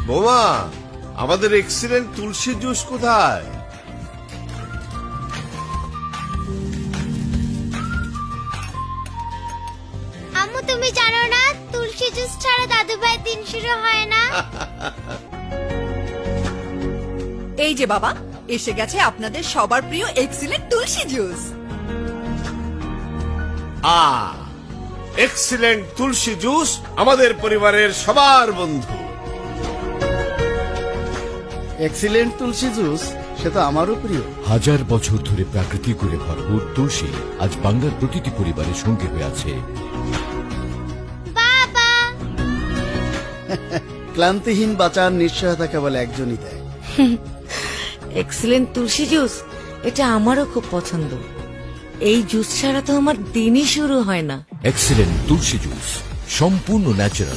বোমা, আমাদের এক্সিলেন্ট তুলসী জুস কোথায়? আম্মু তুমি জানো না তুলসী জুস ছাড়া দাদু ভাই দিন শুরু হয় না। এই যে বাবা, এসে গেছে আপনাদের সবার প্রিয় এক্সিলেন্ট তুলসী জুস। এক্সিলেন্ট তুলসী জুস আমাদের পরিবারের সবার বন্ধু। এক্সিলেন্ট তুলসী জুস, সে তো আমারও প্রিয়। হাজার বছর ধরে প্রাকৃতিক করে ভরপুর তুলসী আজ বাংলার প্রতিটি পরিবারের সঙ্গে হয়ে আছে। বাবা ক্লান্তিহীন বাঁচার নিশ্চয়তা কেবল একজনই দেয়। এক্সিলেন্ট তুলসী জুস, এটা আমারও খুব পছন্দ। এই জুস ছাড়া তো আমার দিনই শুরু হয় না। এক্সিলেন্ট তুলসী জুস সম্পূর্ণ ন্যাচারাল।